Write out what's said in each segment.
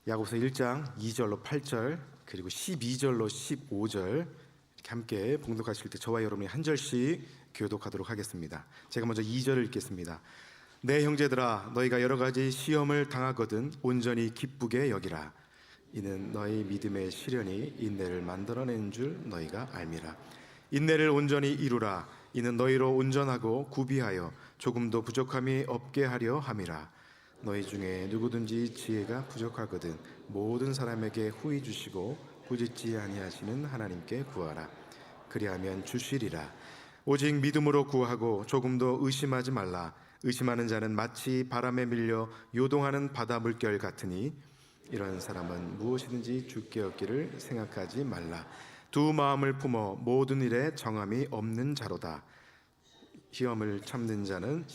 야고보서 1장 2절로 8절 그리고 12절로 15절 이렇게 함께 봉독하실 때 저와 여러분이 한 절씩 교독하도록 하겠습니다. 제가 먼저 2절을 읽겠습니다. 내 형제들아, 너희가 여러 가지 시험을 당하거든 온전히 기쁘게 여기라. 이는 너희 믿음의 시련이 인내를 만들어낸 줄 너희가 알미라. 인내를 온전히 이루라. 이는 너희로 온전하고 구비하여 조금도 부족함이 없게 하려 함이라. 너희 중에 누구든지 지혜가 부족하거든 모든 사람에게 후히 주시고 꾸짖지 아니하시는 하나님께 구하라. 그리하면 주시리라. 오직 믿음으로 구하고 조금도 의심하지 말라. 의심하는 자는 마치 바람에 밀려 요동하는 바다 물결 같으니 이런 사람은 무엇이든지 주께 얻기를 생각하지 말라. 두 마음을 품어 모든 일에 정함이 없는 자로다. 시험을 참는 자는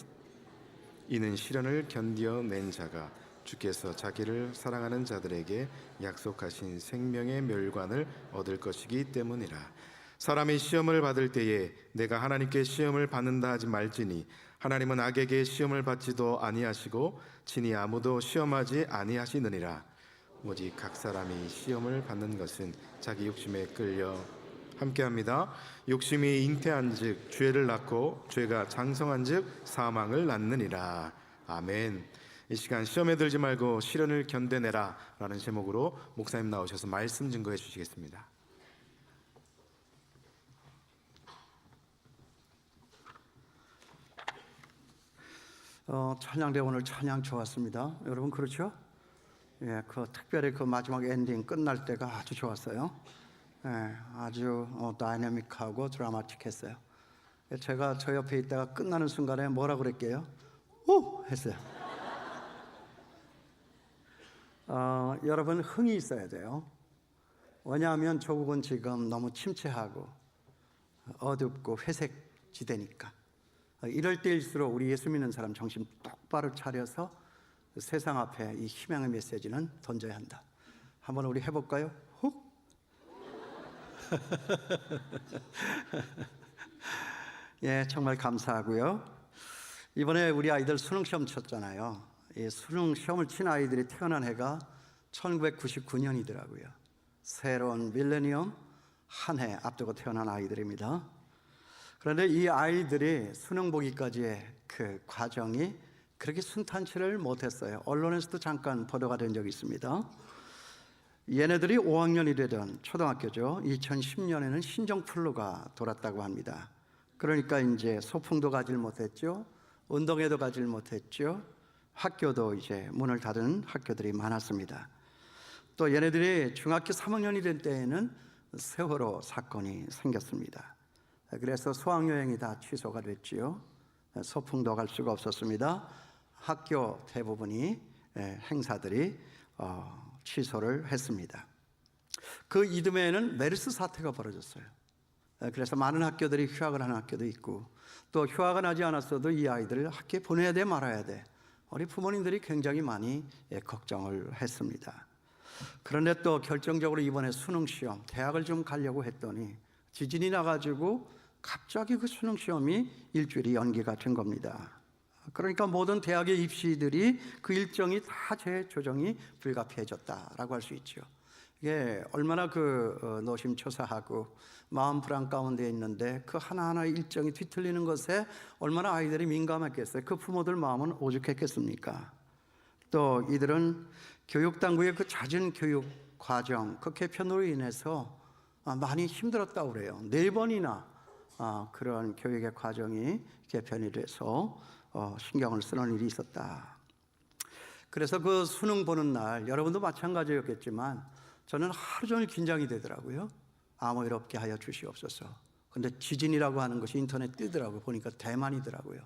이는 시련을 견뎌낸 자가 주께서 자기를 사랑하는 자들에게 약속하신 생명의 멸관을 얻을 것이기 때문이라. 사람이 시험을 받을 때에 내가 하나님께 시험을 받는다 하지 말지니 하나님은 악에게 시험을 받지도 아니하시고 친히 아무도 시험하지 아니하시느니라. 오직 각 사람이 시험을 받는 것은 자기 욕심에 끌려 함께합니다. 욕심이 잉태한즉 죄를 낳고 죄가 장성한즉 사망을 낳느니라. 아멘. 이 시간 시험에 들지 말고 시련을 견뎌내라 라는 제목으로 목사님 나오셔서 말씀 증거해 주시겠습니다. 찬양대 오늘 찬양 좋았습니다. 여러분 그렇죠? 예, 특별히 마지막 엔딩 끝날 때가 아주 좋았어요. 예, 아주 다이내믹하고 드라마틱했어요. 제가 저 옆에 있다가 끝나는 순간에 뭐라고 그랬게요? 오! 했어요. 여러분 흥이 있어야 돼요. 왜냐하면 조국은 지금 너무 침체하고 어둡고 회색 지대니까 이럴 때일수록 우리 예수 믿는 사람 정신 똑바로 차려서 세상 앞에 이 희망의 메시지는 던져야 한다. 한번 우리 해볼까요? 훅! 예, 정말 감사하고요. 이번에 우리 아이들 수능시험 쳤잖아요. 이 수능시험을 친 아이들이 태어난 해가 1999년이더라고요. 새로운 밀레니엄 한 해 앞두고 태어난 아이들입니다. 그런데 이 아이들이 수능 보기까지의 그 과정이 그렇게 순탄치를 못했어요. 언론에서도 잠깐 보도가 된 적이 있습니다. 얘네들이 5학년이 되던 초등학교죠. 2010년에는 신종플루가 돌았다고 합니다. 그러니까 이제 소풍도 가질 못했죠. 운동회도 가질 못했죠. 학교도 이제 문을 닫은 학교들이 많았습니다. 또 얘네들이 중학교 3학년이 된 때에는 세월호 사건이 생겼습니다. 그래서 수학여행이 다 취소가 됐지요. 소풍도 갈 수가 없었습니다. 학교 대부분이 행사들이 취소를 했습니다. 그 이듬해에는 메르스 사태가 벌어졌어요. 그래서 많은 학교들이 휴학을 하는 학교도 있고 또 휴학은 하지 않았어도 이 아이들을 학교에 보내야 돼 말아야 돼. 우리 부모님들이 굉장히 많이 걱정을 했습니다. 그런데 또 결정적으로 이번에 수능시험 대학을 좀 가려고 했더니 지진이 나가지고 갑자기 그 수능시험이 일주일이 연기가 된 겁니다. 그러니까 모든 대학의 입시들이 그 일정이 다 재조정이 불가피해졌다라고 할 수 있죠. 이게 얼마나 노심초사하고 마음 불안 가운데 있는데 그 하나하나 일정이 뒤틀리는 것에 얼마나 아이들이 민감했겠어요. 그 부모들 마음은 오죽했겠습니까? 또 이들은 교육당국의 그 잦은 교육 과정, 그 개편으로 인해서 많이 힘들었다고 그래요. 4번이나 그런 교육의 과정이 개편이 돼서 신경을 쓰는 일이 있었다. 그래서 그 수능 보는 날 여러분도 마찬가지였겠지만 저는 하루 종일 긴장이 되더라고요. 아무 일 없게 하여 주시옵소서. 근데 지진이라고 하는 것이 인터넷 뜨더라고요. 보니까 대만이더라고요.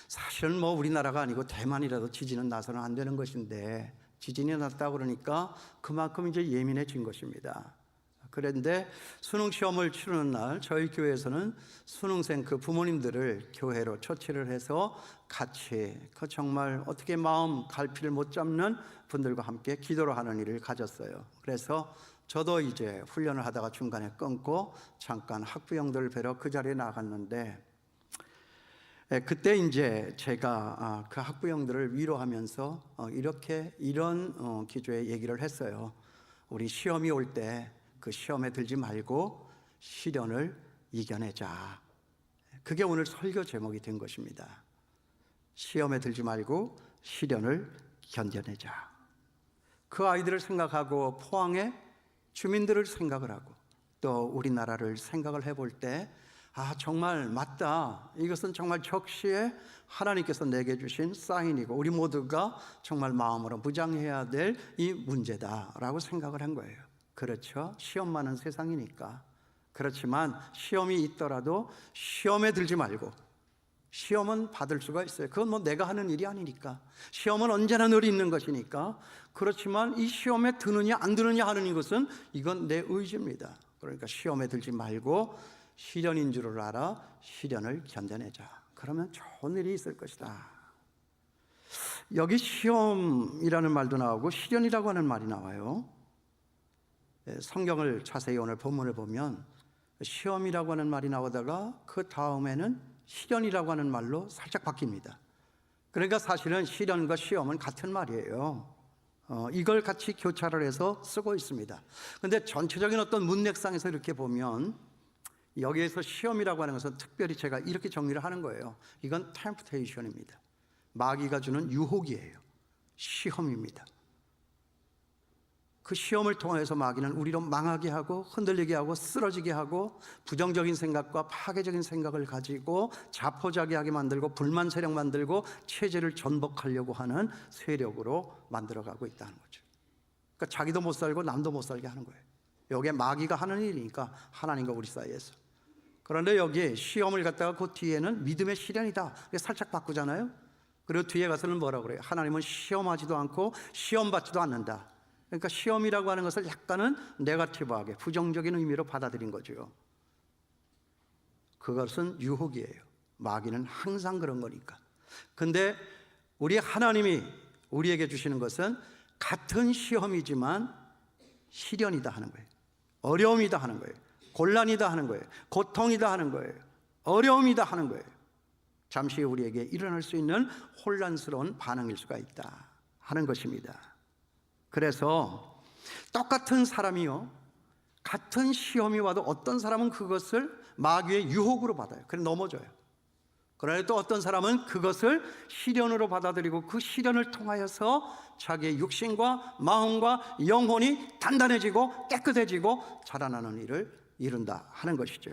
사실은 우리나라가 아니고 대만이라도 지진은 나서는 안 되는 것인데 지진이 났다고 그러니까 그만큼 이제 예민해진 것입니다. 그런데 수능시험을 치르는 날 저희 교회에서는 수능생 그 부모님들을 교회로 초치를 해서 같이 정말 어떻게 마음 갈피를 못 잡는 분들과 함께 기도를 하는 일을 가졌어요. 그래서 저도 이제 훈련을 하다가 중간에 끊고 잠깐 학부형들을 뵈러 그 자리에 나갔는데 그때 이제 제가 그 학부형들을 위로하면서 이런 기조의 얘기를 했어요. 우리 시험이 올 때 그 시험에 들지 말고 시련을 이겨내자. 그게 오늘 설교 제목이 된 것입니다. 시험에 들지 말고 시련을 견뎌내자. 그 아이들을 생각하고 포항의 주민들을 생각을 하고 또 우리나라를 생각을 해볼 때 정말 맞다. 이것은 정말 적시에 하나님께서 내게 주신 사인이고 우리 모두가 정말 마음으로 무장해야 될 이 문제다라고 생각을 한 거예요. 그렇죠. 시험 많은 세상이니까. 그렇지만 시험이 있더라도 시험에 들지 말고, 시험은 받을 수가 있어요. 그건 뭐 내가 하는 일이 아니니까. 시험은 언제나 늘 있는 것이니까. 그렇지만 이 시험에 드느냐 안 드느냐 하는 이것은 이건 내 의지입니다. 그러니까 시험에 들지 말고 시련인 줄을 알아 시련을 견뎌내자. 그러면 좋은 일이 있을 것이다. 여기 시험이라는 말도 나오고 시련이라고 하는 말이 나와요. 성경을 자세히 오늘 본문을 보면 시험이라고 하는 말이 나오다가 그 다음에는 시련이라고 하는 말로 살짝 바뀝니다. 그러니까 사실은 시련과 시험은 같은 말이에요. 이걸 같이 교차를 해서 쓰고 있습니다. 그런데 전체적인 어떤 문맥상에서 이렇게 보면 여기에서 시험이라고 하는 것은 특별히 제가 이렇게 정리를 하는 거예요. 이건 temptation입니다. 마귀가 주는 유혹이에요. 시험입니다. 그 시험을 통해서 마귀는 우리로 망하게 하고 흔들리게 하고 쓰러지게 하고 부정적인 생각과 파괴적인 생각을 가지고 자포자기하게 만들고 불만 세력 만들고 체제를 전복하려고 하는 세력으로 만들어가고 있다는 거죠. 그러니까 자기도 못 살고 남도 못 살게 하는 거예요. 이게 마귀가 하는 일이니까 하나님과 우리 사이에서. 그런데 여기 시험을 갖다가 그 뒤에는 믿음의 시련이다. 살짝 바꾸잖아요. 그리고 뒤에 가서는 뭐라고 그래요? 하나님은 시험하지도 않고 시험받지도 않는다. 그러니까 시험이라고 하는 것을 약간은 네거티브하게 부정적인 의미로 받아들인 거죠. 그것은 유혹이에요. 마귀는 항상 그런 거니까. 근데 우리 하나님이 우리에게 주시는 것은 같은 시험이지만 시련이다 하는 거예요. 어려움이다 하는 거예요. 곤란이다 하는 거예요. 고통이다 하는 거예요. 어려움이다 하는 거예요. 잠시 우리에게 일어날 수 있는 혼란스러운 반응일 수가 있다 하는 것입니다. 그래서 똑같은 사람이요, 같은 시험이 와도 어떤 사람은 그것을 마귀의 유혹으로 받아요. 그래 넘어져요. 그런데 또 어떤 사람은 그것을 시련으로 받아들이고 그 시련을 통하여서 자기의 육신과 마음과 영혼이 단단해지고 깨끗해지고 자라나는 일을 이룬다 하는 것이죠.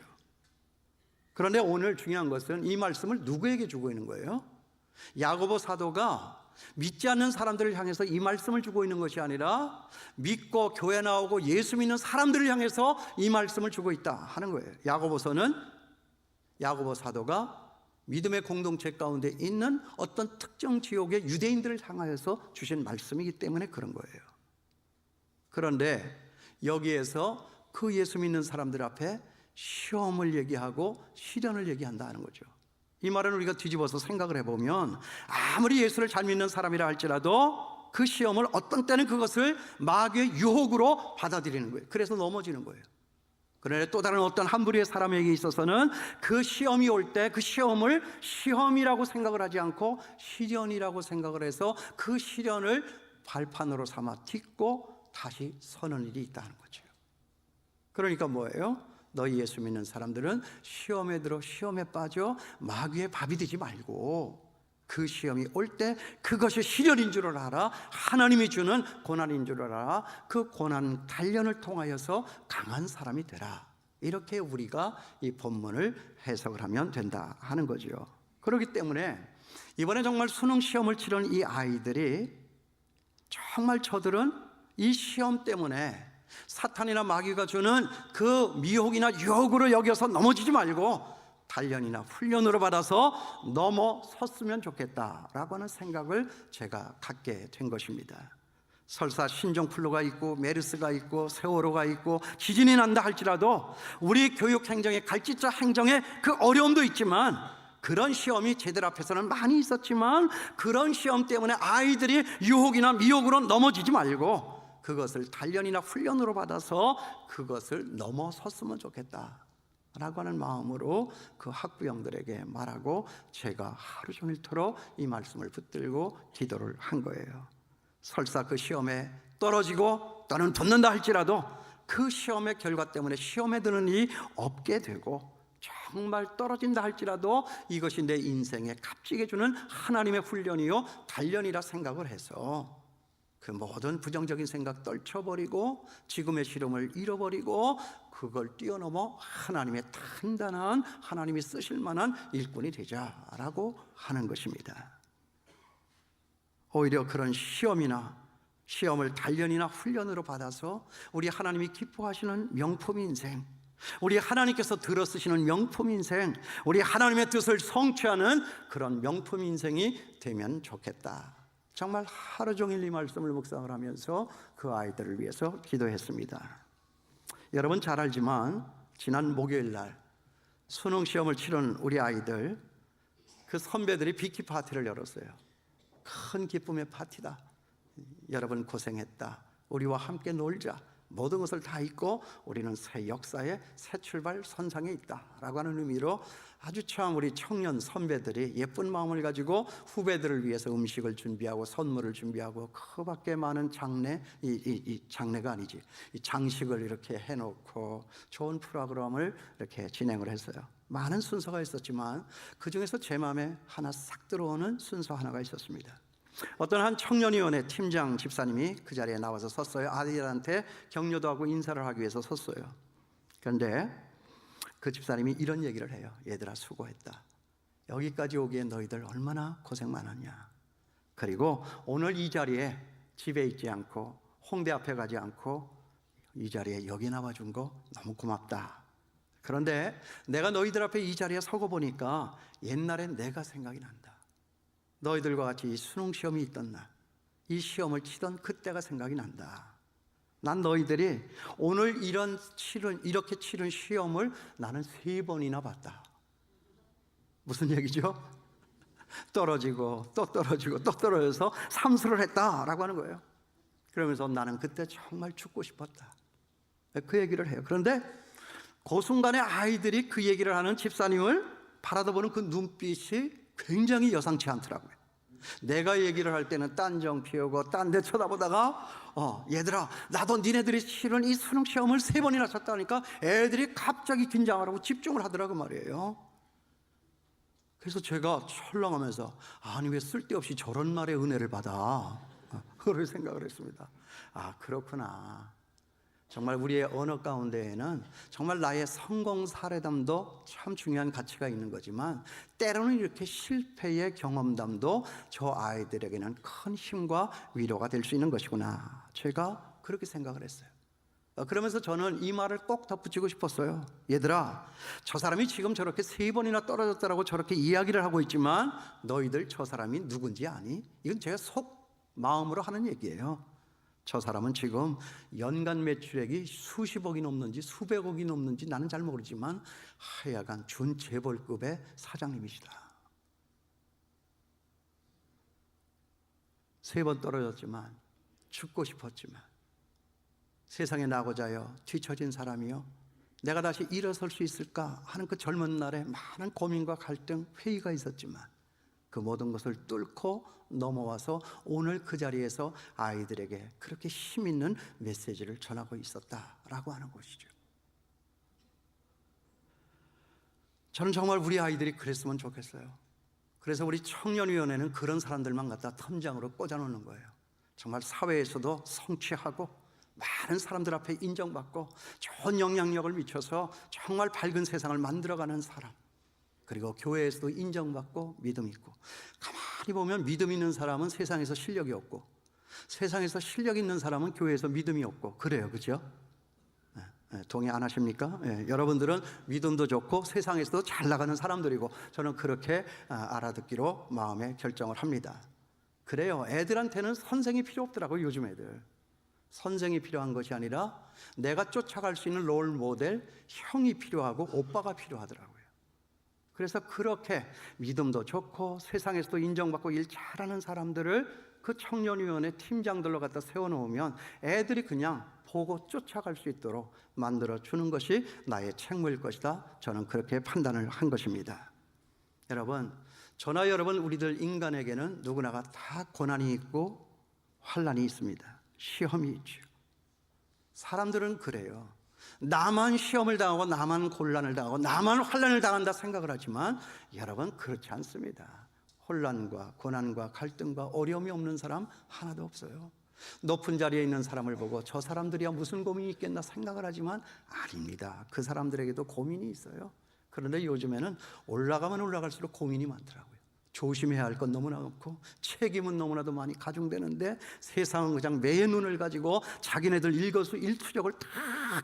그런데 오늘 중요한 것은 이 말씀을 누구에게 주고 있는 거예요? 야고보 사도가 믿지 않는 사람들을 향해서 이 말씀을 주고 있는 것이 아니라 믿고 교회 나오고 예수 믿는 사람들을 향해서 이 말씀을 주고 있다 하는 거예요. 야고보서는 야고보 사도가 믿음의 공동체 가운데 있는 어떤 특정 지역의 유대인들을 향하여서 주신 말씀이기 때문에 그런 거예요. 그런데 여기에서 그 예수 믿는 사람들 앞에 시험을 얘기하고 시련을 얘기한다는 거죠. 이 말은 우리가 뒤집어서 생각을 해보면 아무리 예수를 잘 믿는 사람이라 할지라도 그 시험을 어떤 때는 그것을 마귀의 유혹으로 받아들이는 거예요. 그래서 넘어지는 거예요. 그런데 또 다른 어떤 한 부류의 사람에게 있어서는 그 시험이 올 때 그 시험을 시험이라고 생각을 하지 않고 시련이라고 생각을 해서 그 시련을 발판으로 삼아 딛고 다시 서는 일이 있다는 거죠. 그러니까 뭐예요? 너희 예수 믿는 사람들은 시험에 들어 시험에 빠져 마귀의 밥이 되지 말고 그 시험이 올 때 그것이 시련인 줄을 알아. 하나님이 주는 고난인 줄을 알아. 그 고난 단련을 통하여서 강한 사람이 되라. 이렇게 우리가 이 본문을 해석을 하면 된다 하는 거죠. 그렇기 때문에 이번에 정말 수능 시험을 치른 이 아이들이 정말 저들은 이 시험 때문에 사탄이나 마귀가 주는 그 미혹이나 유혹으로 여겨서 넘어지지 말고 단련이나 훈련으로 받아서 넘어섰으면 좋겠다라고 하는 생각을 제가 갖게 된 것입니다. 설사 신종플루가 있고 메르스가 있고 세월호가 있고 지진이 난다 할지라도 우리 교육 행정의 갈지자 행정의 그 어려움도 있지만 그런 시험이 쟤들 앞에서는 많이 있었지만 그런 시험 때문에 아이들이 유혹이나 미혹으로 넘어지지 말고 그것을 단련이나 훈련으로 받아서 그것을 넘어섰으면 좋겠다. 라고 하는 마음으로 그 학부형들에게 말하고 제가 하루 종일토록 이 말씀을 붙들고 기도를 한 거예요. 설사 그 시험에 떨어지고 또는 붙는다 할지라도 그 시험의 결과 때문에 시험에 드는 일이 없게 되고, 정말 떨어진다 할지라도 이것이 내 인생에 값지게 주는 하나님의 훈련이요 단련이라 생각을 해서 그 모든 부정적인 생각 떨쳐버리고 지금의 시름을 잃어버리고 그걸 뛰어넘어 하나님의 단단한, 하나님이 쓰실 만한 일꾼이 되자라고 하는 것입니다. 오히려 그런 시험을 단련이나 훈련으로 받아서 우리 하나님이 기뻐하시는 명품 인생, 우리 하나님께서 들어 쓰시는 명품 인생, 우리 하나님의 뜻을 성취하는 그런 명품 인생이 되면 좋겠다. 정말 하루 종일 이 말씀을 묵상을 하면서 그 아이들을 위해서 기도했습니다. 여러분 잘 알지만 지난 목요일 날 수능 시험을 치른 우리 아이들, 그 선배들이 비키 파티를 열었어요. 큰 기쁨의 파티다. 여러분 고생했다. 우리와 함께 놀자. 모든 것을 다 잊고 우리는 새 역사의 새 출발 선상에 있다라고 하는 의미로 아주 참 우리 청년 선배들이 예쁜 마음을 가지고 후배들을 위해서 음식을 준비하고 선물을 준비하고 그 밖에 많은 장례가 아니지, 이 장식을 이렇게 해놓고 좋은 프로그램을 이렇게 진행을 했어요. 많은 순서가 있었지만 그 중에서 제 마음에 하나 싹 들어오는 순서 하나가 있었습니다. 어떤 한 청년위원회 팀장 집사님이 그 자리에 나와서 섰어요. 아이들한테 격려도 하고 인사를 하기 위해서 섰어요. 그런데 그 집사님이 이런 얘기를 해요. 얘들아 수고했다. 여기까지 오기에 너희들 얼마나 고생 많았냐. 그리고 오늘 이 자리에 집에 있지 않고 홍대 앞에 가지 않고 이 자리에 여기 나와준 거 너무 고맙다. 그런데 내가 너희들 앞에 이 자리에 서고 보니까 옛날에 내가 생각이 난다. 너희들과 같이 이 수능 시험이 있던 날, 이 시험을 치던 그때가 생각이 난다. 난 너희들이 오늘 이렇게 치른 시험을 나는 3번이나 봤다. 무슨 얘기죠? 떨어지고 또 떨어지고 또 떨어져서 삼수를 했다라고 하는 거예요. 그러면서 나는 그때 정말 죽고 싶었다. 그 얘기를 해요. 그런데 그 순간에 아이들이 그 얘기를 하는 집사님을 바라보는 그 눈빛이 굉장히 여상치 않더라고요. 내가 얘기를 할 때는 딴정 피우고 딴 데 쳐다보다가 얘들아 나도 니네들이 치른 이 수능 시험을 3번이나 쳤다니까 애들이 갑자기 긴장을 하고 집중을 하더라고 말이에요. 그래서 제가 철렁하면서 아니 왜 쓸데없이 저런 말에 은혜를 받아, 그런 생각을 했습니다. 아 그렇구나. 정말 우리의 언어 가운데에는 정말 나의 성공 사례담도 참 중요한 가치가 있는 거지만 때로는 이렇게 실패의 경험담도 저 아이들에게는 큰 힘과 위로가 될 수 있는 것이구나. 제가 그렇게 생각을 했어요. 그러면서 저는 이 말을 꼭 덧붙이고 싶었어요. 얘들아 저 사람이 지금 저렇게 3번이나 떨어졌다라고 저렇게 이야기를 하고 있지만 너희들 저 사람이 누군지 아니? 이건 제가 속 마음으로 하는 얘기예요. 저 사람은 지금 연간 매출액이 수십억이 넘는지 수백억이 넘는지 나는 잘 모르지만 하여간 준재벌급의 사장님이시다. 3번 떨어졌지만 죽고 싶었지만 세상에 나고자 하여 뒤처진 사람이요 내가 다시 일어설 수 있을까 하는 그 젊은 날에 많은 고민과 갈등, 회의가 있었지만 그 모든 것을 뚫고 넘어와서 오늘 그 자리에서 아이들에게 그렇게 힘 있는 메시지를 전하고 있었다라고 하는 것이죠. 저는 정말 우리 아이들이 그랬으면 좋겠어요. 그래서 우리 청년위원회는 그런 사람들만 갖다 텀장으로 꽂아놓는 거예요. 정말 사회에서도 성취하고 많은 사람들 앞에 인정받고 좋은 영향력을 미쳐서 정말 밝은 세상을 만들어가는 사람, 그리고 교회에서도 인정받고 믿음 있고. 가만히 보면 믿음 있는 사람은 세상에서 실력이 없고 세상에서 실력 있는 사람은 교회에서 믿음이 없고 그래요. 그죠? 동의 안 하십니까? 여러분들은 믿음도 좋고 세상에서도 잘 나가는 사람들이고 저는 그렇게 알아듣기로 마음에 결정을 합니다. 그래요. 애들한테는 선생이 필요 없더라고요. 요즘 애들 선생이 필요한 것이 아니라 내가 쫓아갈 수 있는 롤 모델, 형이 필요하고 오빠가 필요하더라고요. 그래서 그렇게 믿음도 좋고 세상에서도 인정받고 일 잘하는 사람들을 그 청년위원회 팀장들로 갖다 세워놓으면 애들이 그냥 보고 쫓아갈 수 있도록 만들어 주는 것이 나의 책무일 것이다. 저는 그렇게 판단을 한 것입니다. 여러분, 저나 여러분 우리들 인간에게는 누구나가 다 고난이 있고 환난이 있습니다. 시험이 있죠. 사람들은 그래요. 나만 시험을 당하고 나만 곤란을 당하고 나만 환난을 당한다 생각을 하지만 여러분 그렇지 않습니다. 혼란과 고난과 갈등과 어려움이 없는 사람 하나도 없어요. 높은 자리에 있는 사람을 보고 저 사람들이야 무슨 고민이 있겠나 생각을 하지만 아닙니다. 그 사람들에게도 고민이 있어요. 그런데 요즘에는 올라가면 올라갈수록 고민이 많더라고요. 조심해야 할 건 너무나 많고 책임은 너무나도 많이 가중되는데 세상은 그냥 매의 눈을 가지고 자기네들 일거수일투족을 다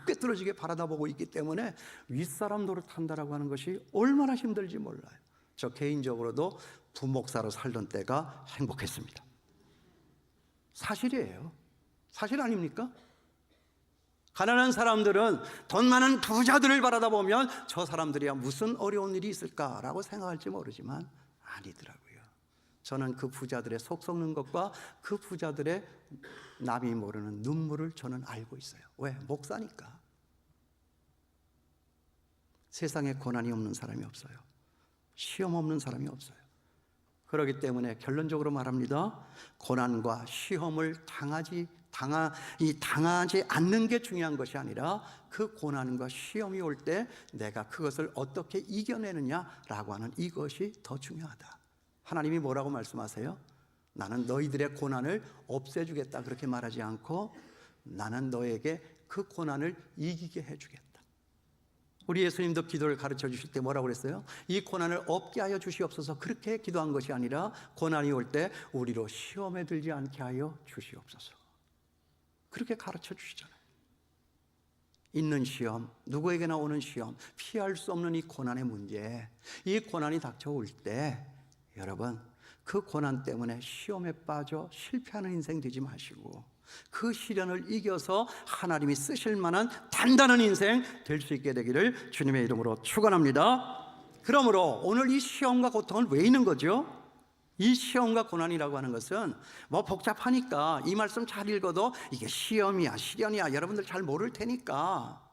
꿰뚫어지게 바라다보고 있기 때문에 윗사람 노릇한다라고 하는 것이 얼마나 힘들지 몰라요. 저 개인적으로도 부목사로 살던 때가 행복했습니다. 사실이에요. 사실 아닙니까? 가난한 사람들은 돈 많은 부자들을 바라다보면 저 사람들이야 무슨 어려운 일이 있을까라고 생각할지 모르지만 아니더라고요. 저는 그 부자들의 속 썩는 것과 그 부자들의 남이 모르는 눈물을 저는 알고 있어요. 왜? 목사니까. 세상에 고난이 없는 사람이 없어요. 시험 없는 사람이 없어요. 그렇기 때문에 결론적으로 말합니다. 고난과 시험을 당하지 않는 게 중요한 것이 아니라 그 고난과 시험이 올 때 내가 그것을 어떻게 이겨내느냐라고 하는 이것이 더 중요하다. 하나님이 뭐라고 말씀하세요? 나는 너희들의 고난을 없애주겠다 그렇게 말하지 않고 나는 너에게 그 고난을 이기게 해주겠다. 우리 예수님도 기도를 가르쳐 주실 때 뭐라고 그랬어요? 이 고난을 없게 하여 주시옵소서 그렇게 기도한 것이 아니라 고난이 올 때 우리로 시험에 들지 않게 하여 주시옵소서 그렇게 가르쳐 주시잖아요. 있는 시험, 누구에게나 오는 시험, 피할 수 없는 이 고난의 문제, 이 고난이 닥쳐올 때 여러분 그 고난 때문에 시험에 빠져 실패하는 인생 되지 마시고 그 시련을 이겨서 하나님이 쓰실 만한 단단한 인생 될 수 있게 되기를 주님의 이름으로 축원합니다. 그러므로 오늘 이 시험과 고통은 왜 있는 거죠? 이 시험과 고난이라고 하는 것은 뭐 복잡하니까 이 말씀 잘 읽어도 이게 시험이야 시련이야 여러분들 잘 모를 테니까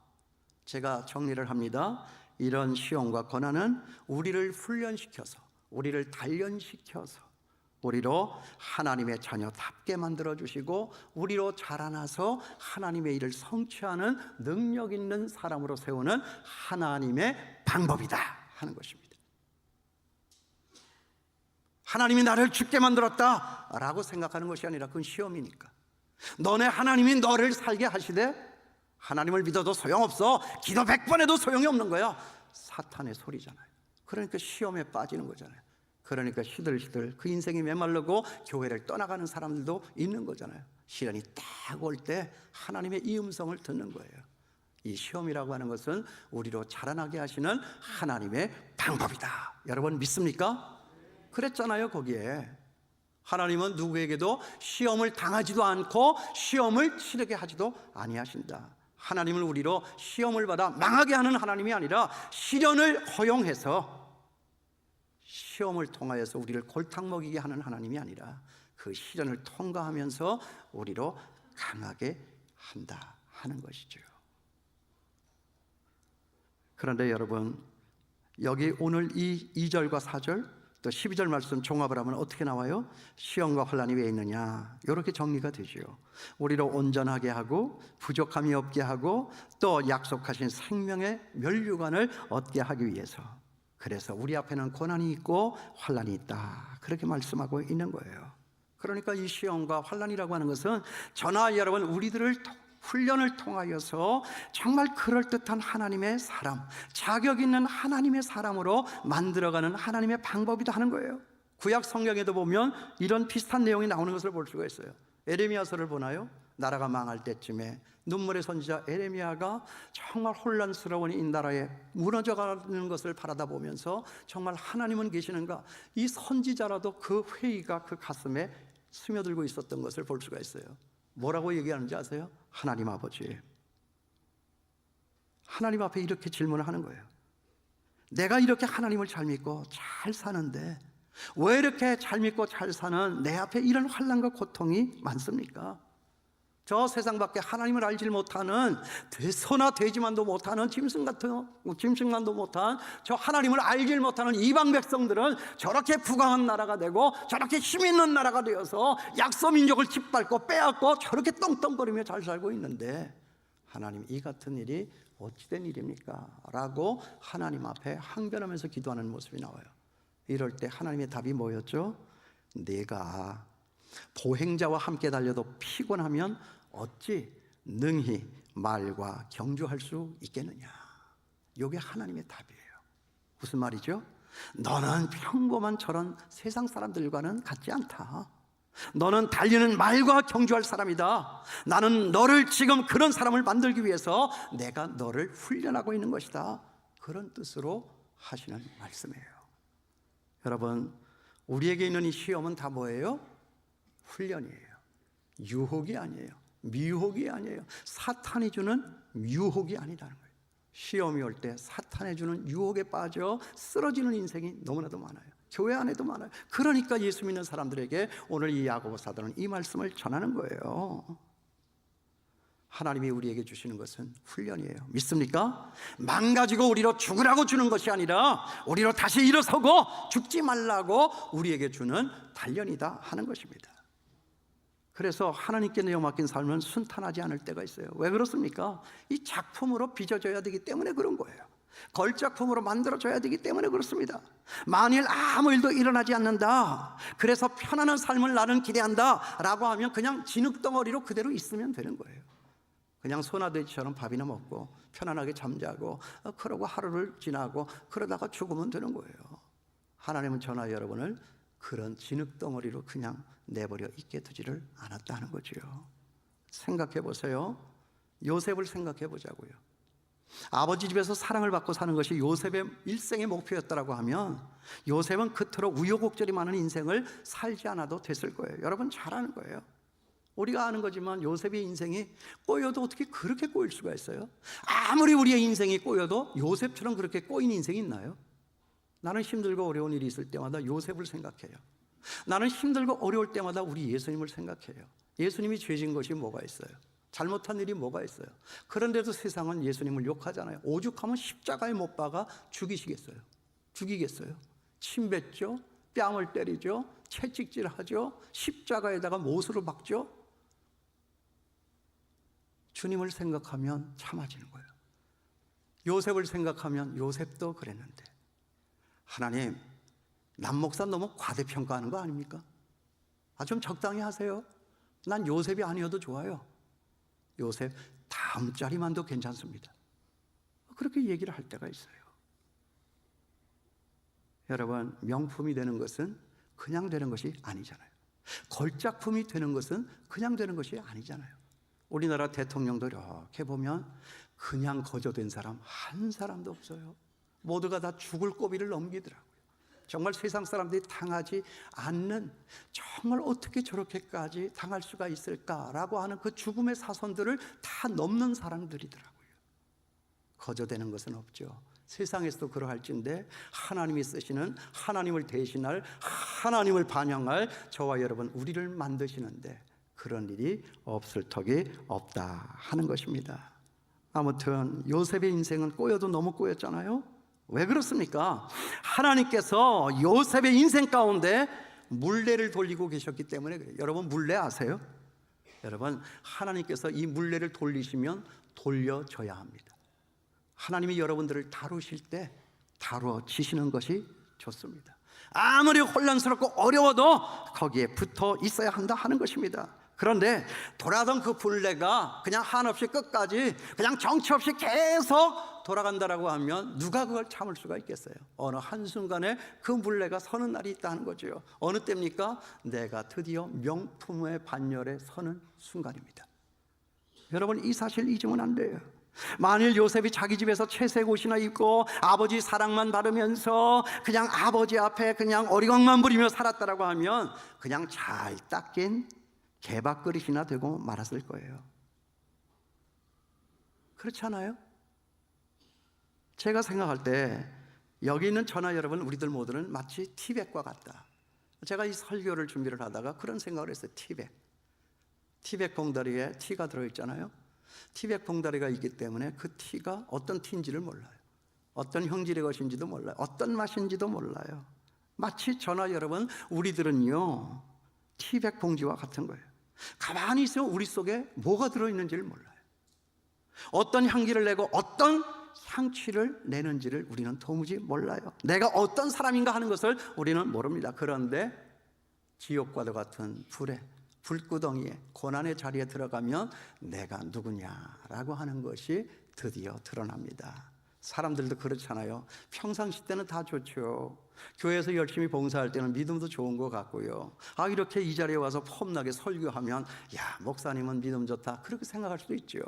제가 정리를 합니다. 이런 시험과 고난은 우리를 훈련시켜서 우리를 단련시켜서 우리로 하나님의 자녀답게 만들어주시고 우리로 자라나서 하나님의 일을 성취하는 능력 있는 사람으로 세우는 하나님의 방법이다 하는 것입니다. 하나님이 나를 죽게 만들었다라고 생각하는 것이 아니라 그건 시험이니까. 너네 하나님이 너를 살게 하시되 하나님을 믿어도 소용없어. 기도 100번 해도 소용이 없는 거야. 사탄의 소리잖아요. 그러니까 시험에 빠지는 거잖아요. 그러니까 시들시들 그 인생이 메말르고 교회를 떠나가는 사람들도 있는 거잖아요. 시련이 딱 올 때 하나님의 이 음성을 듣는 거예요. 이 시험이라고 하는 것은 우리로 자라나게 하시는 하나님의 방법이다. 여러분 믿습니까? 그랬잖아요. 거기에 하나님은 누구에게도 시험을 당하지도 않고 시험을 치르게 하지도 아니하신다. 하나님은 우리로 시험을 받아 망하게 하는 하나님이 아니라 시련을 허용해서 시험을 통하여서 우리를 골탕 먹이게 하는 하나님이 아니라 그 시련을 통과하면서 우리로 강하게 한다 하는 것이죠. 그런데 여러분 여기 오늘 이 2절과 4절 또 12절 말씀 종합을 하면 어떻게 나와요? 시험과 환난이 왜 있느냐 이렇게 정리가 되죠. 우리로 온전하게 하고 부족함이 없게 하고 또 약속하신 생명의 면류관을 얻게 하기 위해서 그래서 우리 앞에는 고난이 있고 환난이 있다 그렇게 말씀하고 있는 거예요. 그러니까 이 시험과 환난이라고 하는 것은 저나 여러분 우리들을 훈련을 통하여서 정말 그럴듯한 하나님의 사람, 자격 있는 하나님의 사람으로 만들어가는 하나님의 방법이다 하는 거예요. 구약 성경에도 보면 이런 비슷한 내용이 나오는 것을 볼 수가 있어요. 에레미야서를 보나요? 나라가 망할 때쯤에 눈물의 선지자 에레미야가 정말 혼란스러운 이 나라에 무너져가는 것을 바라다 보면서 정말 하나님은 계시는가? 이 선지자라도 그 회의가 그 가슴에 스며들고 있었던 것을 볼 수가 있어요. 뭐라고 얘기하는지 아세요? 하나님 아버지, 하나님 앞에 이렇게 질문을 하는 거예요. 내가 이렇게 하나님을 잘 믿고 잘 사는데 왜 이렇게 잘 믿고 잘 사는 내 앞에 이런 환난과 고통이 많습니까? 저 세상 밖에 하나님을 알지 못하는, 되서나 되지만도 못하는 짐승만도 못한 저 하나님을 알지 못하는 이방 백성들은 저렇게 부강한 나라가 되고 저렇게 힘 있는 나라가 되어서 약소 민족을 짓밟고 빼앗고 저렇게 떵떵거리며 잘 살고 있는데, 하나님, 이 같은 일이 어찌된 일입니까? 라고 하나님 앞에 항변하면서 기도하는 모습이 나와요. 이럴 때 하나님의 답이 뭐였죠? 내가 보행자와 함께 달려도 피곤하면 어찌 능히 말과 경주할 수 있겠느냐. 이게 하나님의 답이에요. 무슨 말이죠? 너는 평범한 저런 세상 사람들과는 같지 않다. 너는 달리는 말과 경주할 사람이다. 나는 너를 지금 그런 사람을 만들기 위해서 내가 너를 훈련하고 있는 것이다. 그런 뜻으로 하시는 말씀이에요. 여러분, 우리에게 있는 이 시험은 다 뭐예요? 훈련이에요. 유혹이 아니에요. 미혹이 아니에요. 사탄이 주는 유혹이 아니라는 거예요. 시험이 올 때 사탄이 주는 유혹에 빠져 쓰러지는 인생이 너무나도 많아요. 교회 안에도 많아요. 그러니까 예수 믿는 사람들에게 오늘 이 야고보 사도는 이 말씀을 전하는 거예요. 하나님이 우리에게 주시는 것은 훈련이에요. 믿습니까? 망가지고 우리로 죽으라고 주는 것이 아니라 우리로 다시 일어서고 죽지 말라고 우리에게 주는 단련이다 하는 것입니다. 그래서 하나님께 내어 맡긴 삶은 순탄하지 않을 때가 있어요. 왜 그렇습니까? 이 작품으로 빚어져야 되기 때문에 그런 거예요. 걸작품으로 만들어져야 되기 때문에 그렇습니다. 만일 아무 일도 일어나지 않는다, 그래서 편안한 삶을 나는 기대한다 라고 하면 그냥 진흙덩어리로 그대로 있으면 되는 거예요. 그냥 소나돼지처럼 밥이나 먹고 편안하게 잠자고 그러고 하루를 지나고 그러다가 죽으면 되는 거예요. 하나님은 저나 여러분을 그런 진흙덩어리로 그냥 내버려 있게 두지를 않았다는 거죠. 생각해 보세요. 요셉을 생각해 보자고요. 아버지 집에서 사랑을 받고 사는 것이 요셉의 일생의 목표였다고 하면 요셉은 그토록 우여곡절이 많은 인생을 살지 않아도 됐을 거예요. 여러분 잘 아는 거예요. 우리가 아는 거지만 요셉의 인생이 꼬여도 어떻게 그렇게 꼬일 수가 있어요? 아무리 우리의 인생이 꼬여도 요셉처럼 그렇게 꼬인 인생이 있나요? 나는 힘들고 어려운 일이 있을 때마다 요셉을 생각해요. 나는 힘들고 어려울 때마다 우리 예수님을 생각해요. 예수님이 죄진 것이 뭐가 있어요? 잘못한 일이 뭐가 있어요? 그런데도 세상은 예수님을 욕하잖아요. 오죽하면 십자가에 못 박아 죽이시겠어요? 죽이겠어요? 침 뱉죠? 뺨을 때리죠? 채찍질하죠? 십자가에다가 못으로 박죠? 주님을 생각하면 참아지는 거예요. 요셉을 생각하면 요셉도 그랬는데, 하나님, 남 목사 너무 과대평가하는 거 아닙니까? 좀 적당히 하세요. 난 요셉이 아니어도 좋아요. 요셉 다음 자리만도 괜찮습니다. 그렇게 얘기를 할 때가 있어요. 여러분, 명품이 되는 것은 그냥 되는 것이 아니잖아요. 걸작품이 되는 것은 그냥 되는 것이 아니잖아요. 우리나라 대통령도 이렇게 보면 그냥 거저된 사람 한 사람도 없어요. 모두가 다 죽을 고비를 넘기더라고요. 정말 세상 사람들이 당하지 않는, 정말 어떻게 저렇게까지 당할 수가 있을까라고 하는 그 죽음의 사선들을 다 넘는 사람들이더라고요. 거저되는 것은 없죠. 세상에서도 그러할진데 하나님이 쓰시는, 하나님을 대신할, 하나님을 반영할 저와 여러분 우리를 만드시는데 그런 일이 없을 턱이 없다 하는 것입니다. 아무튼 요셉의 인생은 꼬여도 너무 꼬였잖아요. 왜 그렇습니까? 하나님께서 요셉의 인생 가운데 물레를 돌리고 계셨기 때문에 그래요. 여러분 물레 아세요? 여러분 하나님께서 이 물레를 돌리시면 돌려줘야 합니다. 하나님이 여러분들을 다루실 때 다루어지시는 것이 좋습니다. 아무리 혼란스럽고 어려워도 거기에 붙어 있어야 한다 하는 것입니다. 그런데 돌아던 그 물레가 그냥 한없이 끝까지 그냥 정처 없이 계속 돌아간다라고 하면 누가 그걸 참을 수가 있겠어요? 어느 한순간에 그 물레가 서는 날이 있다는 거죠. 어느 때입니까? 내가 드디어 명품의 반열에 서는 순간입니다. 여러분 이 사실 잊으면 안 돼요. 만일 요셉이 자기 집에서 채색 옷이나 입고 아버지 사랑만 받으면서 그냥 아버지 앞에 그냥 어리광만 부리며 살았다라고 하면 그냥 잘 닦인 개밥그릇이나 되고 말았을 거예요. 그렇지 않아요? 제가 생각할 때 여기 있는 저나 여러분 우리들 모두는 마치 티백과 같다. 제가 이 설교를 준비를 하다가 그런 생각을 했어요. 티백. 티백 봉다리에 티가 들어있잖아요. 티백 봉다리가 있기 때문에 그 티가 어떤 티인지를 몰라요. 어떤 형질의 것인지도 몰라요. 어떤 맛인지도 몰라요. 마치 저나 여러분, 우리들은요 티백 봉지와 같은 거예요. 가만히 있으면 우리 속에 뭐가 들어있는지를 몰라요. 어떤 향기를 내고 어떤 향취를 내는지를 우리는 도무지 몰라요. 내가 어떤 사람인가 하는 것을 우리는 모릅니다. 그런데 지옥과도 같은 불에, 불구덩이에, 고난의 자리에 들어가면 내가 누구냐라고 하는 것이 드디어 드러납니다. 사람들도 그렇잖아요. 평상시 때는 다 좋죠. 교회에서 열심히 봉사할 때는 믿음도 좋은 것 같고요. 이렇게 이 자리에 와서 폼나게 설교하면 야, 목사님은 믿음 좋다, 그렇게 생각할 수도 있죠.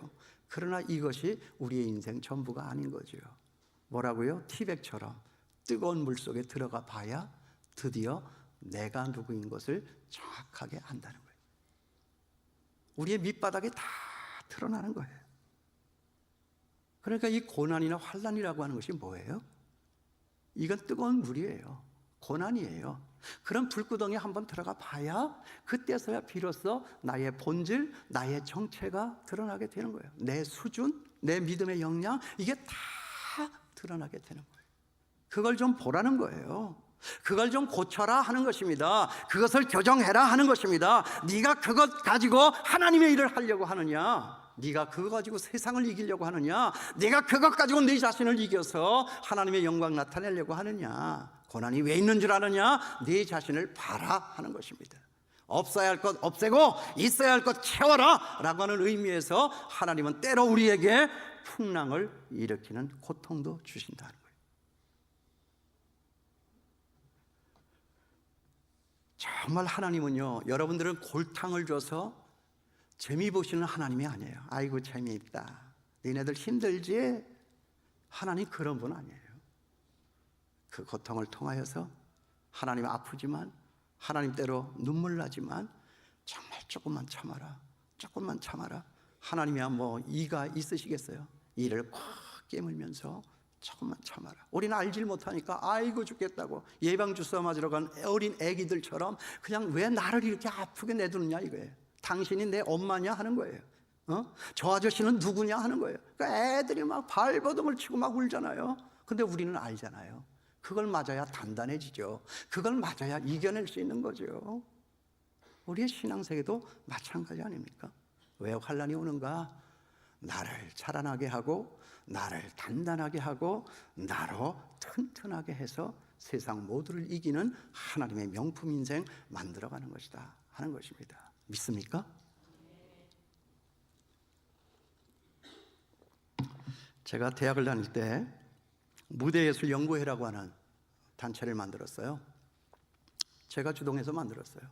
그러나 이것이 우리의 인생 전부가 아닌 거죠. 뭐라고요? 티백처럼 뜨거운 물 속에 들어가 봐야 드디어 내가 누구인 것을 정확하게 안다는 거예요. 우리의 밑바닥이 다 드러나는 거예요. 그러니까 이 고난이나 환난이라고 하는 것이 뭐예요? 이건 뜨거운 물이에요. 고난이에요. 그런 불구덩이에 한번 들어가 봐야 그때서야 비로소 나의 본질, 나의 정체가 드러나게 되는 거예요. 내 수준, 내 믿음의 역량, 이게 다 드러나게 되는 거예요. 그걸 좀 보라는 거예요. 그걸 좀 고쳐라 하는 것입니다. 그것을 교정해라 하는 것입니다. 네가 그것 가지고 하나님의 일을 하려고 하느냐, 네가 그거 가지고 세상을 이기려고 하느냐, 네가 그것 가지고 네 자신을 이겨서 하나님의 영광 나타내려고 하느냐, 고난이 왜 있는 줄 아느냐, 네 자신을 봐라 하는 것입니다. 없어야 할 것 없애고 있어야 할 것 채워라 라고 하는 의미에서 하나님은 때로 우리에게 풍랑을 일으키는 고통도 주신다는 거예요. 정말 하나님은요, 여러분들은 골탕을 줘서 재미 보시는 하나님이 아니에요. 아이고 재미있다, 니네들 힘들지? 하나님 그런 분 아니에요. 그 고통을 통하여서 하나님 아프지만, 하나님 때로 눈물 나지만 정말 조금만 참아라, 조금만 참아라. 하나님이야 뭐 이가 있으시겠어요? 이를 꽉 깨물면서 조금만 참아라. 우리는 알질 못하니까 아이고 죽겠다고 예방주사 맞으러 간 어린 애기들처럼 그냥 왜 나를 이렇게 아프게 내두느냐 이거예요. 당신이 내 엄마냐 하는 거예요. 저 아저씨는 누구냐 하는 거예요. 그러니까 애들이 막 발버둥을 치고 막 울잖아요. 근데 우리는 알잖아요. 그걸 맞아야 단단해지죠. 그걸 맞아야 이겨낼 수 있는 거죠. 우리의 신앙세계도 마찬가지 아닙니까? 왜 환난이 오는가? 나를 자라나게 하고, 나를 단단하게 하고, 나로 튼튼하게 해서 세상 모두를 이기는 하나님의 명품 인생 만들어가는 것이다 하는 것입니다. 믿습니까? 제가 대학을 다닐 때 무대예술연구회라고 하는 단체를 만들었어요. 제가 주동해서 만들었어요.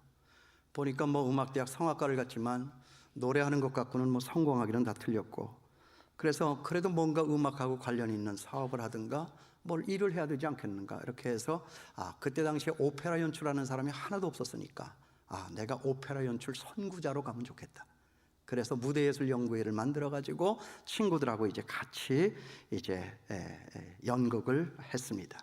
보니까 뭐 음악대학 성악과를 갔지만 노래하는 것 갖고는 뭐 성공하기는 다 틀렸고, 그래서 그래도 뭔가 음악하고 관련 있는 사업을 하든가 뭘 일을 해야 되지 않겠는가, 이렇게 해서 그때 당시에 오페라 연출하는 사람이 하나도 없었으니까 내가 오페라 연출 선구자로 가면 좋겠다. 그래서 무대예술연구회를 만들어 가지고 친구들하고 이제 같이 이제 연극을 했습니다.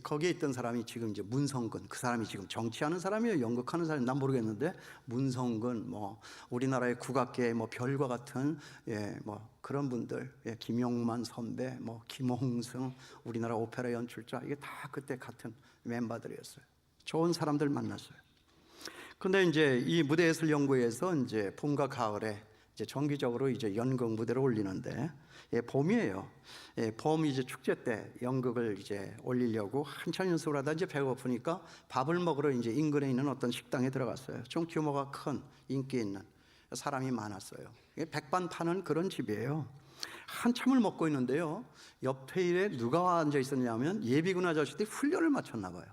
거기에 있던 사람이 지금 이제 문성근, 그 사람이 지금 정치하는 사람이에요, 연극하는 사람이 난 모르겠는데, 문성근 뭐 우리나라의 국악계 뭐 별과 같은 뭐 그런 분들, 김용만 선배, 뭐 김홍승, 우리나라 오페라 연출자, 이게 다 그때 같은 멤버들이었어요. 좋은 사람들 만났어요. 근데 이제 이 무대예술연구회에서 이제 봄과 가을에 이제 정기적으로 이제 연극 무대를 올리는데, 봄이에요. 봄 이제 축제 때 연극을 이제 올리려고 한참 연습을 하다 이제 배고프니까 밥을 먹으러 이제 인근에 있는 어떤 식당에 들어갔어요. 좀 규모가 큰, 인기 있는, 사람이 많았어요. 백반 파는 그런 집이에요. 한참을 먹고 있는데요, 옆 테일에 누가 앉아 있었냐면 예비군 아저씨들이 훈련을 마쳤나 봐요.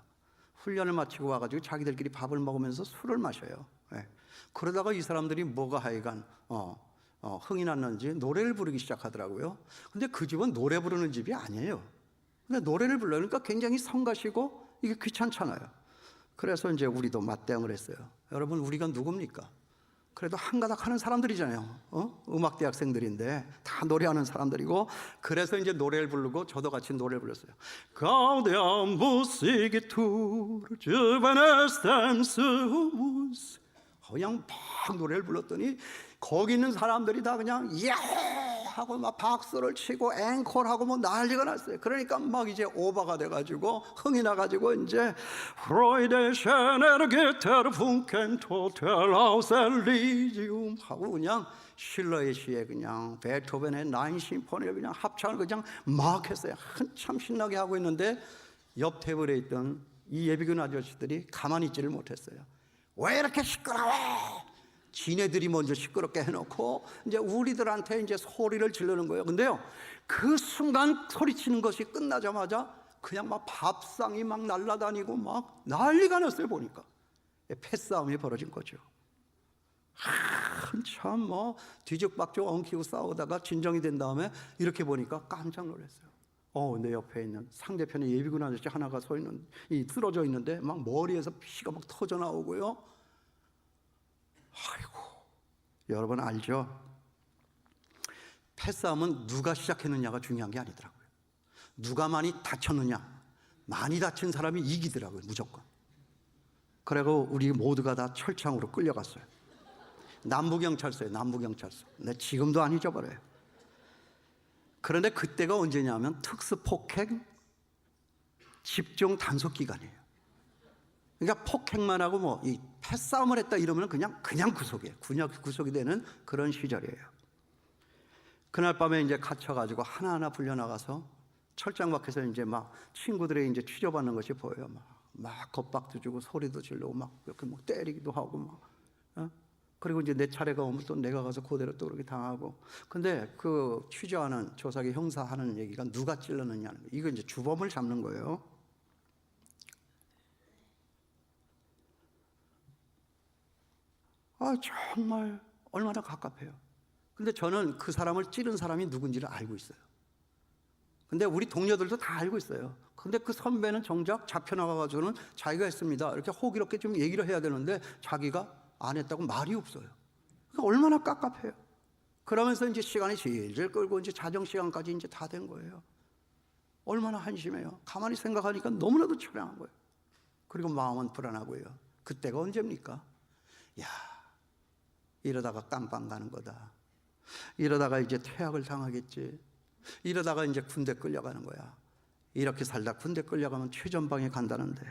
훈련을 마치고 와가지고 자기들끼리 밥을 먹으면서 술을 마셔요. 그러다가 이 사람들이 뭐가 하여간 흥이 났는지 노래를 부르기 시작하더라고요. 근데 그 집은 노래 부르는 집이 아니에요. 근데 노래를 불러니까 굉장히 성가시고 이게 귀찮잖아요. 그래서 이제 우리도 맞대응을 했어요. 여러분, 우리가 누굽니까? 그래도 한가닥 하는 사람들이잖아요. 음악대학생들인데 다 노래하는 사람들이고, 그래서 이제 노래를 부르고 저도 같이 노래를 불렀어요. Gaudium musigitur juvenes tensus 그냥 막 노래를 불렀더니 거기 있는 사람들이 다 그냥 예 하고 막 박수를 치고 앵콜하고 뭐 난리가 났어요. 그러니까 막 이제 오바가 돼가지고 흥이 나가지고 이제 프로이데 샤넬 기타르 푼켄토 텔라우셀리지움 하고 그냥 실러의 시에 그냥 베토벤의 나인 심포니를 그냥 합창을 그냥 막 했어요. 한참 신나게 하고 있는데 옆 테이블에 있던 이 예비군 아저씨들이 가만히 있지를 못했어요. 왜 이렇게 시끄러워? 지네들이 먼저 시끄럽게 해놓고 이제 우리들한테 이제 소리를 지르는 거예요. 근데요, 그 순간 소리치는 것이 끝나자마자 그냥 막 밥상이 막 날아다니고 막 난리가 났어요. 보니까 패싸움이 벌어진 거죠. 한참 뭐 뒤죽박죽 엉키고 싸우다가 진정이 된 다음에 이렇게 보니까 깜짝 놀랐어요. 내 옆에 있는 상대편의 예비군 아저씨 하나가 서 있는, 쓰러져 있는데 막 머리에서 피가 막 터져 나오고요. 아이고, 여러분 알죠? 패싸움은 누가 시작했느냐가 중요한 게 아니더라고요. 누가 많이 다쳤느냐, 많이 다친 사람이 이기더라고요, 무조건. 그리고 우리 모두가 다 철창으로 끌려갔어요. 남부경찰서예요, 남부경찰서. 근데 지금도 안 잊어버려요. 그런데 그때가 언제냐면 특수폭행 집중 단속 기간이에요. 그러니까 폭행만 하고 뭐 이 패싸움을 했다 이러면 그냥 구속이에요. 구속이 되는 그런 시절이에요. 그날 밤에 이제 갇혀가지고 하나하나 불려나가서 철장 밖에서 이제 막 친구들의 이제 취조받는 것이 보여요. 막 겁박도 주고 소리도 지르고 막 이렇게 뭐 때리기도 하고 막. 그리고 이제 내 차례가 오면 또 내가 가서 그대로 또 그렇게 당하고. 근데 그 취조하는 조사기 형사 하는 얘기가 누가 찔렀느냐는 거예요. 이거 이제 주범을 잡는 거예요. 정말 얼마나 갑갑해요. 근데 저는 그 사람을 찌른 사람이 누군지를 알고 있어요. 근데 우리 동료들도 다 알고 있어요. 근데 그 선배는 정작 잡혀나가가지고는 자기가 했습니다, 이렇게 호기롭게 좀 얘기를 해야 되는데 자기가 안 했다고 말이 없어요. 그러니까 얼마나 깝깝해요. 그러면서 이제 시간이 질질 끌고 이제 자정 시간까지 이제 다 된 거예요. 얼마나 한심해요. 가만히 생각하니까 너무나도 처량한 거예요. 그리고 마음은 불안하고요. 그때가 언제입니까? 이러다가 깜빵 가는 거다. 이러다가 이제 퇴학을 당하겠지. 이러다가 이제 군대 끌려가는 거야. 이렇게 살다 군대 끌려가면 최전방에 간다는데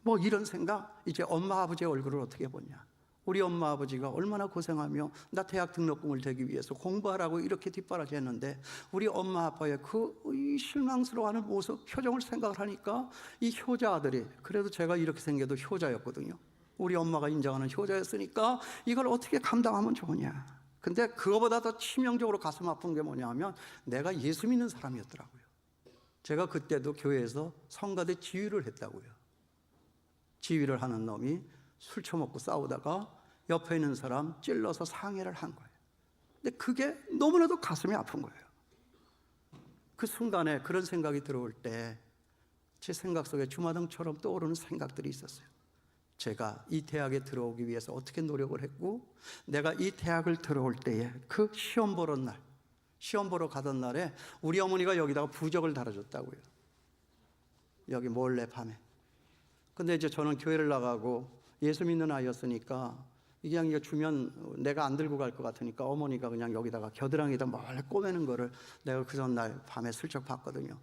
뭐 이런 생각. 이제 엄마 아버지의 얼굴을 어떻게 보냐. 우리 엄마 아버지가 얼마나 고생하며 나 대학 등록금을 대기 위해서 공부하라고 이렇게 뒷바라지 했는데 우리 엄마 아빠의 그 실망스러워하는 모습, 표정을 생각을 하니까 이 효자 아들이, 그래도 제가 이렇게 생겨도 효자였거든요. 우리 엄마가 인정하는 효자였으니까 이걸 어떻게 감당하면 좋으냐. 근데 그거보다 더 치명적으로 가슴 아픈 게 뭐냐면 내가 예수 믿는 사람이었더라고요. 제가 그때도 교회에서 성가대 지휘를 했다고요. 지휘를 하는 놈이 술 처먹고 싸우다가 옆에 있는 사람 찔러서 상해를 한 거예요. 근데 그게 너무나도 가슴이 아픈 거예요. 그 순간에 그런 생각이 들어올 때 제 생각 속에 주마등처럼 떠오르는 생각들이 있었어요. 제가 이 대학에 들어오기 위해서 어떻게 노력을 했고, 내가 이 대학을 들어올 때에 그 시험 보러 가던 날에 우리 어머니가 여기다가 부적을 달아줬다고요. 여기 몰래 밤에. 근데 이제 저는 교회를 나가고 예수 믿는 아이였으니까 이게 그냥 이거 주면 내가 안 들고 갈 것 같으니까 어머니가 그냥 여기다가 겨드랑이에다 몰래 꼬매는 거를 내가 그 전날 밤에 슬쩍 봤거든요.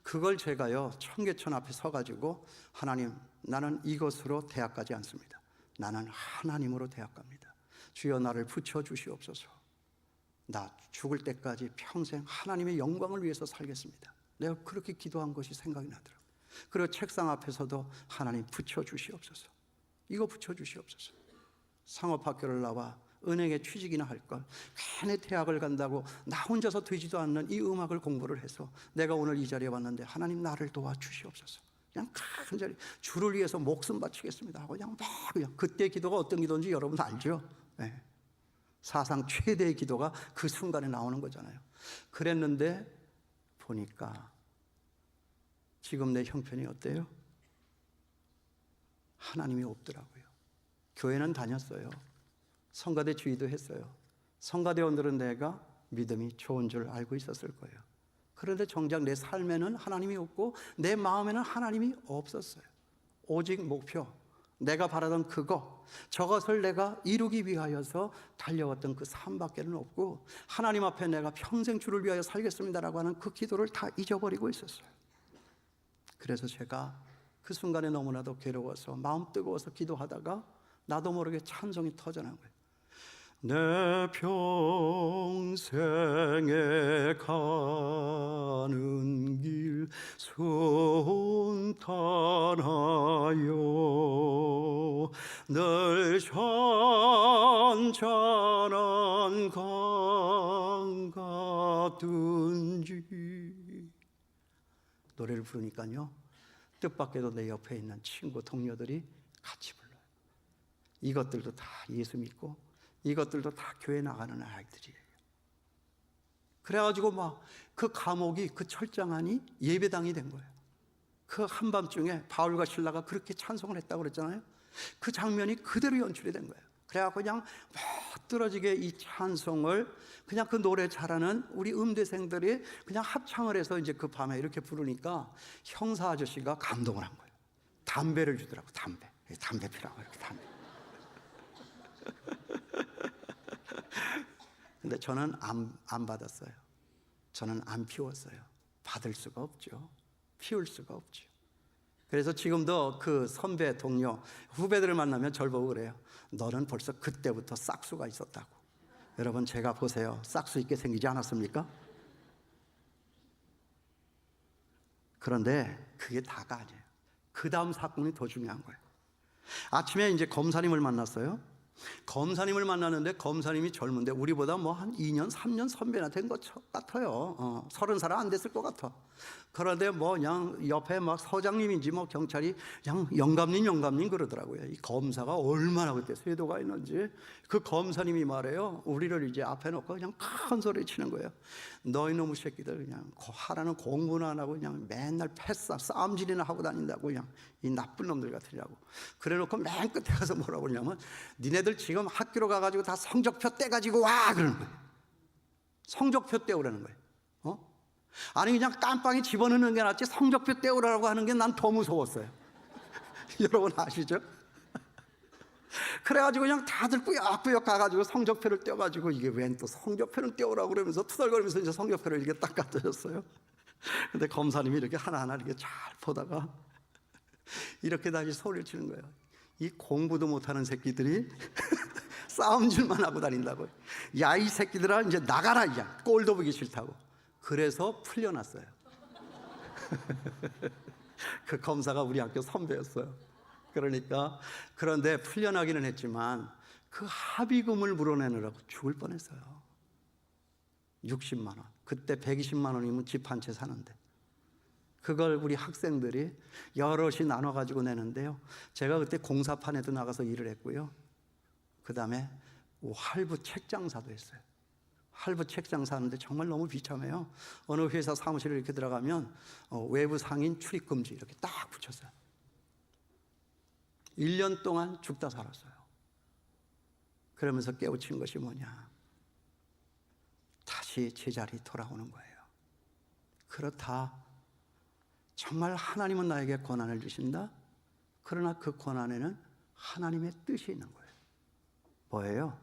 그걸 제가요, 청계천 앞에 서가지고 하나님, 나는 이것으로 대학 가지 않습니다. 나는 하나님으로 대학 갑니다. 주여 나를 붙여주시옵소서. 나 죽을 때까지 평생 하나님의 영광을 위해서 살겠습니다. 내가 그렇게 기도한 것이 생각이 나더라고요. 그리고 책상 앞에서도 하나님 붙여주시옵소서. 이거 붙여주시옵소서. 상업학교를 나와 은행에 취직이나 할걸, 괜히 대학을 간다고 나 혼자서 되지도 않는 이 음악을 공부를 해서 내가 오늘 이 자리에 왔는데 하나님 나를 도와주시옵소서. 그냥 간절히 주를 위해서 목숨 바치겠습니다 하고 그냥 그때 기도가 어떤 기도인지 여러분 알죠? 네. 사상 최대의 기도가 그 순간에 나오는 거잖아요. 그랬는데 보니까 지금 내 형편이 어때요? 하나님이 없더라고요. 교회는 다녔어요. 성가대 주의도 했어요. 성가대원들은 내가 믿음이 좋은 줄 알고 있었을 거예요. 그런데 정작 내 삶에는 하나님이 없고 내 마음에는 하나님이 없었어요. 오직 목표, 내가 바라던 그거, 저것을 내가 이루기 위하여서 달려왔던 그 삶밖에는 없고 하나님 앞에 내가 평생 주를 위하여 살겠습니다라고 하는 그 기도를 다 잊어버리고 있었어요. 그래서 제가 그 순간에 너무나도 괴로워서 마음 뜨거워서 기도하다가 나도 모르게 찬송이 터져난 거예요. 내 평생에 가는 길 순탄하여 늘 잔잔한 강 같은지. 노래를 부르니까요, 뜻밖에도 내 옆에 있는 친구 동료들이 같이 불러요. 이것들도 다 예수 믿고 이것들도 다 교회 나가는 아이들이에요. 그래가지고 막 그 감옥이, 그 철장 안이 예배당이 된 거예요. 그 한밤중에 바울과 실라가 그렇게 찬송을 했다고 그랬잖아요. 그 장면이 그대로 연출이 된 거예요. 그래갖고 그냥 멋들어지게 이 찬송을 그냥 그 노래 잘하는 우리 음대생들이 그냥 합창을 해서 이제 그 밤에 이렇게 부르니까 형사 아저씨가 감동을 한 거예요. 담배를 주더라고. 담배 피라고 이렇게 담배. 근데 저는 안 받았어요. 저는 안 피웠어요. 받을 수가 없죠. 피울 수가 없죠. 그래서 지금도 그 선배, 동료, 후배들을 만나면 절 보고 그래요. 너는 벌써 그때부터 싹수가 있었다고. 여러분, 제가 보세요. 싹수 있게 생기지 않았습니까? 그런데 그게 다가 아니에요. 그 다음 사건이 더 중요한 거예요. 아침에 이제 검사님을 만났어요. 검사님을 만났는데 검사님이 젊은데 우리보다 뭐 한 2년, 3년 선배나 된 것 같아요. 30살 안 됐을 것 같아. 그런데 뭐 그냥 옆에 막 서장님인지 뭐 경찰이 그냥 영감님 그러더라고요. 이 검사가 얼마나 그때 세도가 있는지. 그 검사님이 말해요. 우리를 이제 앞에 놓고 그냥 큰 소리 치는 거예요. 너희 놈의 새끼들 그냥 하라는 공부나 안 하고 그냥 맨날 싸움질이나 하고 다닌다고, 그냥 이 나쁜 놈들 같으냐고. 그래놓고 맨 끝에 가서 뭐라고 그러냐면 니네들 지금 학교로 가가지고 다 성적표 떼가지고 와 그러는 거예요. 성적표 떼오라는 거예요. 아니 그냥 깜빵에 집어넣는 게 낫지 성적표 떼오라고 하는 게 난 더 무서웠어요. 여러분 아시죠? 그래가지고 그냥 다들 꾸역꾸역 가가지고 성적표를 떼어가지고 이게 웬 또 성적표를 떼오라고 그러면서 투덜거리면서 이제 성적표를 이렇게 딱 갖다 줬어요. 근데 검사님이 이렇게 하나하나 이렇게 잘 보다가 이렇게 다시 소리를 치는 거예요. 이 공부도 못하는 새끼들이 싸움질만 하고 다닌다고. 야, 이 새끼들아 이제 나가라, 야, 꼴도 보기 싫다고. 그래서 풀려났어요. 그 검사가 우리 학교 선배였어요. 그러니까 그런데 풀려나기는 했지만 그 합의금을 물어내느라고 죽을 뻔했어요. 60만 원. 그때 120만 원이면 집 한 채 사는데 그걸 우리 학생들이 여럿이 나눠가지고 내는데요. 제가 그때 공사판에도 나가서 일을 했고요. 그 다음에 할부 책 장사도 했어요. 할부 책 장사하는데 정말 너무 비참해요. 어느 회사 사무실에 이렇게 들어가면 외부 상인 출입 금지 이렇게 딱 붙였어요. 1년 동안 죽다 살았어요. 그러면서 깨우친 것이 뭐냐? 다시 제자리 돌아오는 거예요. 그렇다. 정말 하나님은 나에게 고난을 주신다. 그러나 그 고난에는 하나님의 뜻이 있는 거예요. 뭐예요?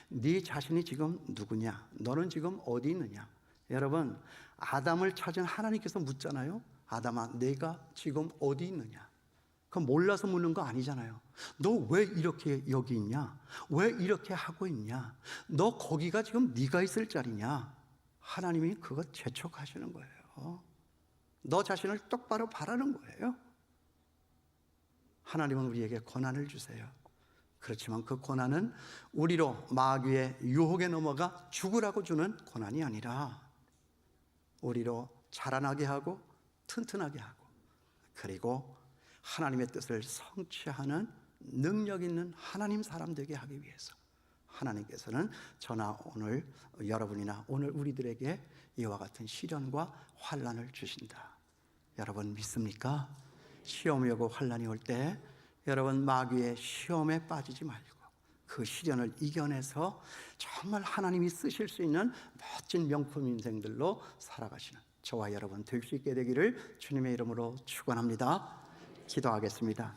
네 자신이 지금 누구냐? 너는 지금 어디 있느냐? 여러분, 아담을 찾은 하나님께서 묻잖아요. 아담아, 내가 지금 어디 있느냐? 그럼 몰라서 묻는 거 아니잖아요. 너 왜 이렇게 여기 있냐? 왜 이렇게 하고 있냐? 너 거기가 지금 네가 있을 자리냐? 하나님이 그거 재촉하시는 거예요. 너 자신을 똑바로 바라는 거예요. 하나님은 우리에게 고난을 주세요. 그렇지만 그 고난은 우리로 마귀의 유혹에 넘어가 죽으라고 주는 고난이 아니라 우리로 자라나게 하고 튼튼하게 하고 그리고 하나님의 뜻을 성취하는 능력 있는 하나님 사람 되게 하기 위해서 하나님께서는 저나 오늘 여러분이나 오늘 우리들에게 이와 같은 시련과 환난을 주신다. 여러분 믿습니까? 시험이 오고 환난이 올 때 여러분 마귀의 시험에 빠지지 말고 그 시련을 이겨내서 정말 하나님이 쓰실 수 있는 멋진 명품 인생들로 살아가시는 저와 여러분 될 수 있게 되기를 주님의 이름으로 축원합니다. 기도하겠습니다.